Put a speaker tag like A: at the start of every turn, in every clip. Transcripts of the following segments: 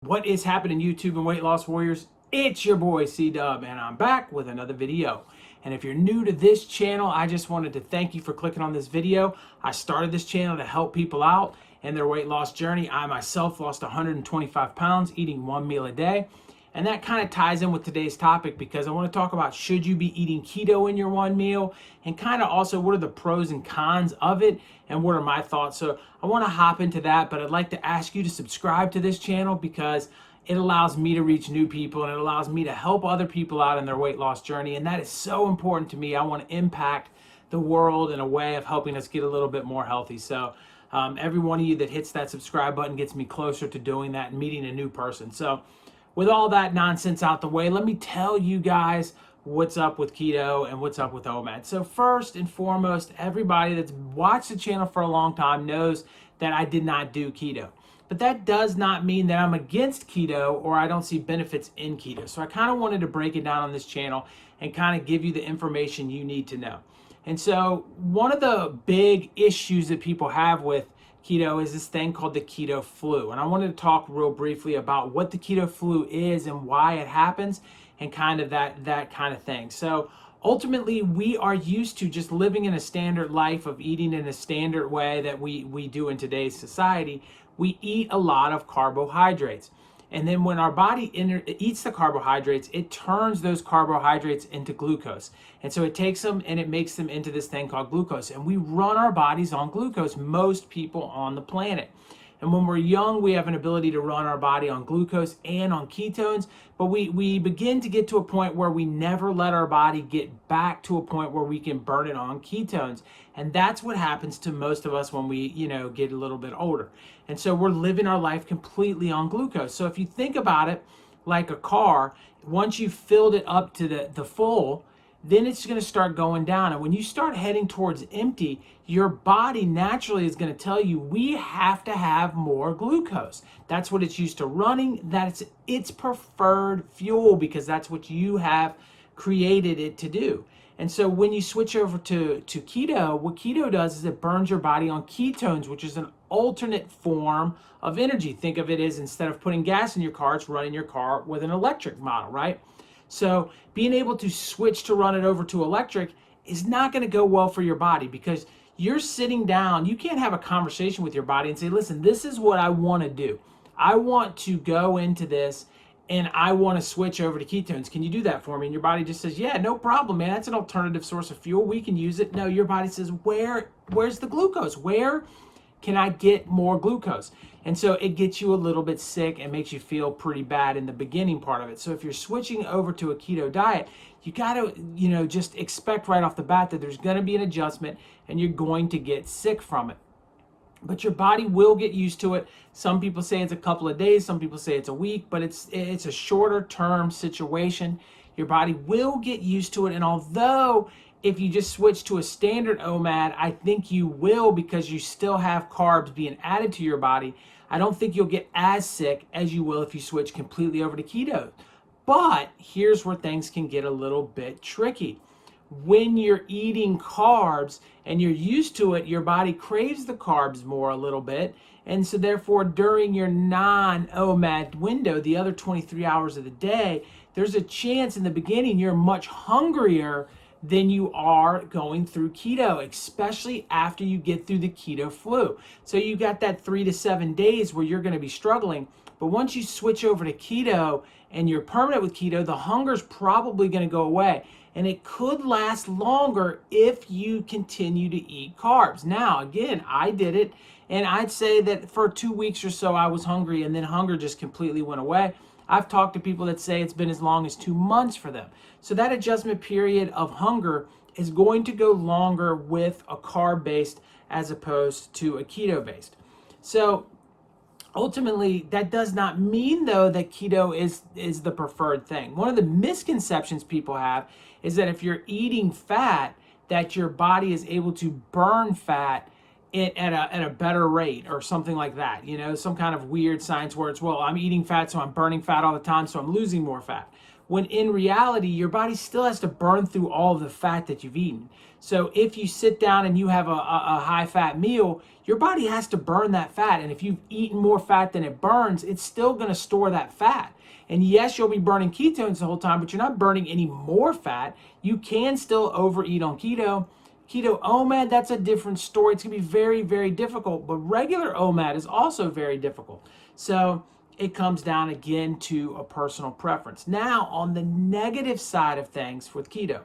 A: What is happening, YouTube and weight loss warriors? It's your boy C-Dub, and I'm back with another video. And if you're new to this channel, I just wanted to thank you for clicking on this video. I started this channel to help people out in their weight loss journey. I myself lost 125 pounds eating one meal a day. And that kind of ties in with today's topic because I want to talk about, should you be eating keto in your one meal, and kind of also what are the pros and cons of it and what are my thoughts. So I want to hop into that, but I'd like to ask you to subscribe to this channel because it allows me to reach new people and it allows me to help other people out in their weight loss journey. And that is so important to me. I want to impact the world in a way of helping us get a little bit more healthy. So every one of you that hits that subscribe button gets me closer to doing that and meeting a new person. So with all that nonsense out the way, let me tell you guys what's up with keto and what's up with OMAD. So first and foremost, everybody that's watched the channel for a long time knows that I did not do keto. But that does not mean that I'm against keto or I don't see benefits in keto. So I kind of wanted to break it down on this channel and kind of give you the information you need to know. And so one of the big issues that people have with keto is this thing called the keto flu. And I wanted to talk real briefly about what the keto flu is and why it happens and kind of that kind of thing. So ultimately, we are used to just living in a standard life of eating in a standard way that we do in today's society. We eat a lot of carbohydrates. And then when our body eats the carbohydrates, it turns those carbohydrates into glucose. And so it takes them and it makes them into this thing called glucose. And we run our bodies on glucose, most people on the planet. And when we're young, we have an ability to run our body on glucose and on ketones, but we begin to get to a point where we never let our body get back to a point where we can burn it on ketones. And that's what happens to most of us when we, get a little bit older. And so we're living our life completely on glucose. So if you think about it like a car, once you've filled it up to the full, then it's going to start going down. And when you start heading towards empty, your body naturally is going to tell you, we have to have more glucose. That's what it's used to running. That's its preferred fuel because that's what you have created it to do. And so when you switch over to keto, what keto does is it burns your body on ketones, which is an alternate form of energy. Think of it as, instead of putting gas in your car, it's running your car with an electric model, right? So being able to switch to run it over to electric is not going to go well for your body because you're sitting down. You can't have a conversation with your body and say, listen, this is what I want to do. I want to go into this and I want to switch over to ketones. Can you do that for me? And your body just says, yeah, no problem, man. That's an alternative source of fuel. We can use it. No, your body says, where's the glucose? Where can I get more glucose? And so it gets you a little bit sick and makes you feel pretty bad in the beginning part of it. So if you're switching over to a keto diet, you got to, just expect right off the bat that there's going to be an adjustment and you're going to get sick from it. But your body will get used to it. Some people say it's a couple of days, some people say it's a week, but it's a shorter term situation. Your body will get used to it. And although if you just switch to a standard OMAD, I think you will, because you still have carbs being added to your body. I don't think you'll get as sick as you will if you switch completely over to keto. But here's where things can get a little bit tricky. When you're eating carbs and you're used to it, your body craves the carbs more a little bit. And so therefore, during your non-OMAD window, the other 23 hours of the day, there's a chance in the beginning you're much hungrier than you are going through keto, especially after you get through the keto flu. So you got that 3 to 7 days where you're going to be struggling. But once you switch over to keto and you're permanent with keto, the hunger's probably going to go away. And it could last longer if you continue to eat carbs. Now, again, I did it, and I'd say that for 2 weeks or so, I was hungry, and then hunger just completely went away. I've talked to people that say it's been as long as 2 months for them. So that adjustment period of hunger is going to go longer with a carb-based as opposed to a keto-based. So ultimately, that does not mean, though, that keto is the preferred thing. One of the misconceptions people have is that if you're eating fat, that your body is able to burn fat it at a better rate or something like that. You know, some kind of weird science where it's, well, I'm eating fat, so I'm burning fat all the time, so I'm losing more fat. When in reality, your body still has to burn through all of the fat that you've eaten. So if you sit down and you have a high fat meal, your body has to burn that fat. And if you've eaten more fat than it burns, it's still going to store that fat. And yes, you'll be burning ketones the whole time, but you're not burning any more fat. You can still overeat on keto. Keto OMAD, that's a different story. It's going to be very, very difficult. But regular OMAD is also very difficult. So it comes down again to a personal preference. Now, on the negative side of things with keto,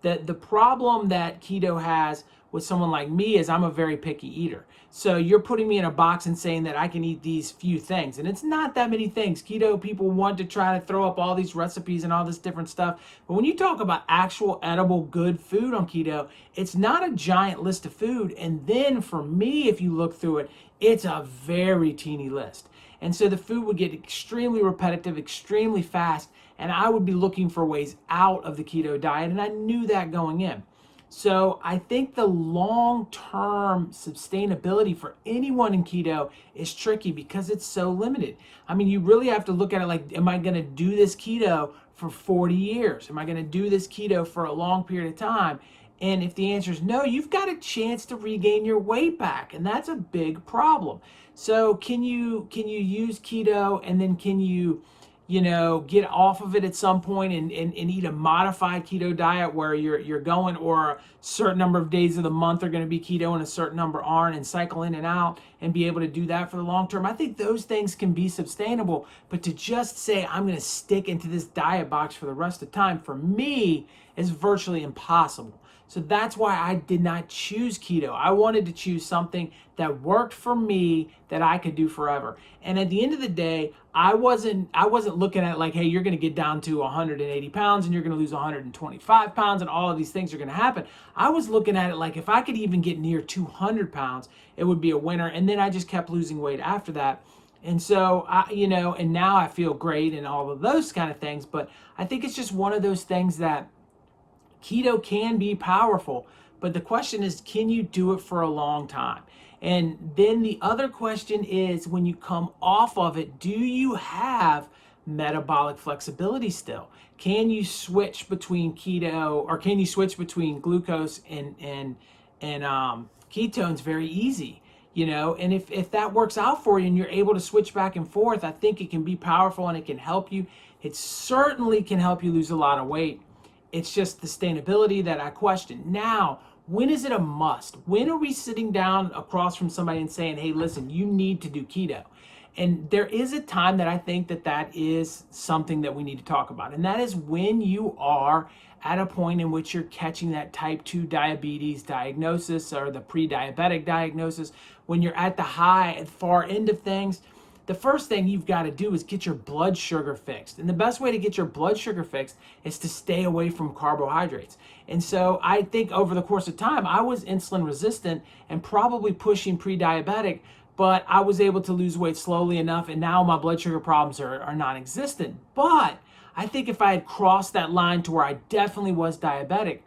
A: the problem that keto has with someone like me is I'm a very picky eater. So you're putting me in a box and saying that I can eat these few things. And it's not that many things. Keto people want to try to throw up all these recipes and all this different stuff. But when you talk about actual edible good food on keto, it's not a giant list of food. And then for me, if you look through it, it's a very teeny list. And so the food would get extremely repetitive, extremely fast, and I would be looking for ways out of the keto diet, and I knew that going in. So I think the long-term sustainability for anyone in keto is tricky because it's so limited. I mean, you really have to look at it like, am I going to do this keto for 40 years? Am I going to do this keto for a long period of time? And if the answer is no, you've got a chance to regain your weight back, and that's a big problem. So can you use keto, and then can you get off of it at some point and eat a modified keto diet where you're going, or a certain number of days of the month are going to be keto and a certain number aren't, and cycle in and out and be able to do that for the long term? I think those things can be sustainable, but to just say I'm going to stick into this diet box for the rest of the time, for me, is virtually impossible. So that's why I did not choose keto. I wanted to choose something that worked for me that I could do forever. And at the end of the day, I wasn't looking at it like, hey, you're going to get down to 180 pounds and you're going to lose 125 pounds and all of these things are going to happen. I was looking at it like, if I could even get near 200 pounds, it would be a winner. And then I just kept losing weight after that. And so, and now I feel great and all of those kind of things. But I think it's just one of those things that keto can be powerful, but the question is, can you do it for a long time? And then the other question is, when you come off of it, do you have metabolic flexibility still? Can you switch between keto, or can you switch between glucose and ketones very easy? And if that works out for you and you're able to switch back and forth, I think it can be powerful and it can help you. It certainly can help you lose a lot of weight. It's just the sustainability that I question. Now, when is it a must? When are we sitting down across from somebody and saying, hey, listen, you need to do keto? And there is a time that I think that is something that we need to talk about. And that is when you are at a point in which you're catching that type 2 diabetes diagnosis, or the pre-diabetic diagnosis, when you're at the far end of things. The first thing you've got to do is get your blood sugar fixed. And the best way to get your blood sugar fixed is to stay away from carbohydrates. And so I think over the course of time, I was insulin resistant and probably pushing pre-diabetic, but I was able to lose weight slowly enough, and now my blood sugar problems are non-existent. But I think if I had crossed that line to where I definitely was diabetic,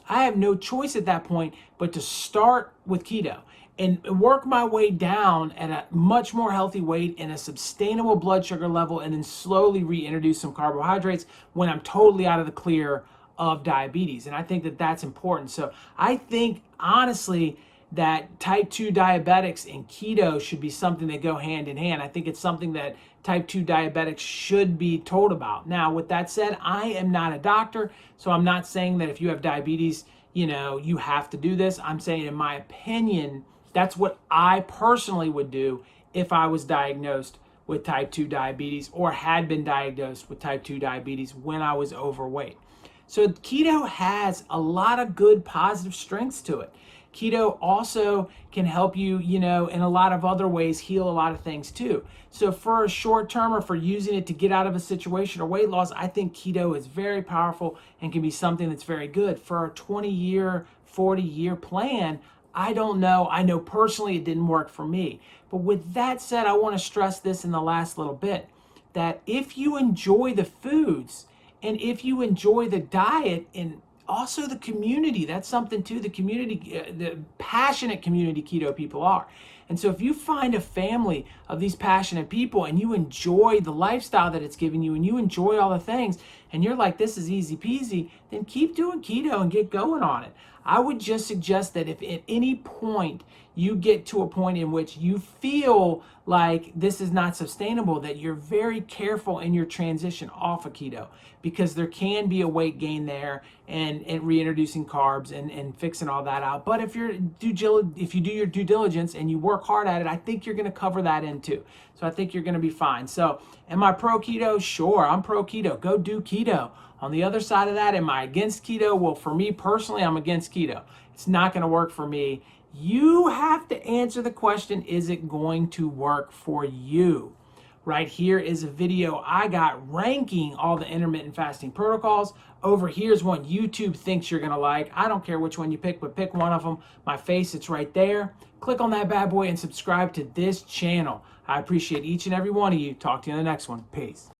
A: I have no choice at that point but to start with keto and work my way down at a much more healthy weight and a sustainable blood sugar level, and then slowly reintroduce some carbohydrates when I'm totally out of the clear of diabetes. And I think that that's important. So I think, honestly, that type 2 diabetics and keto should be something that go hand in hand. I think it's something that type 2 diabetics should be told about. Now, with that said, I am not a doctor, so I'm not saying that if you have diabetes, you have to do this. I'm saying, in my opinion, that's what I personally would do if I was diagnosed with type 2 diabetes, or had been diagnosed with type 2 diabetes when I was overweight. So keto has a lot of good positive strengths to it. Keto also can help you, in a lot of other ways, heal a lot of things too. So for a short term, or for using it to get out of a situation or weight loss, I think keto is very powerful and can be something that's very good. For a 20-year, 40-year plan, I don't know. I know personally it didn't work for me. But with that said, I want to stress this in the last little bit, that if you enjoy the foods and if you enjoy the diet, and also the community. That's something too. The community, the passionate community keto people are. And so if you find a family of these passionate people and you enjoy the lifestyle that it's giving you and you enjoy all the things and you're like, this is easy peasy, then keep doing keto and get going on it. I would just suggest that if at any point you get to a point in which you feel like this is not sustainable, that you're very careful in your transition off of keto, because there can be a weight gain there and reintroducing carbs and fixing all that out. But if you do your due diligence and you work hard at it, I think you're going to cover that in too. So I think you're going to be fine. So am I pro keto? Sure, I'm pro keto. Go do keto. On the other side of that, am I against keto? Well, for me personally, I'm against keto. It's not going to work for me. You have to answer the question, is it going to work for you? Right here is a video I got ranking all the intermittent fasting protocols. Over here's one YouTube thinks you're gonna like. I don't care which one you pick, but pick one of them. My face, it's right there. Click on that bad boy and subscribe to this channel. I appreciate each and every one of you. Talk to you in the next one. Peace.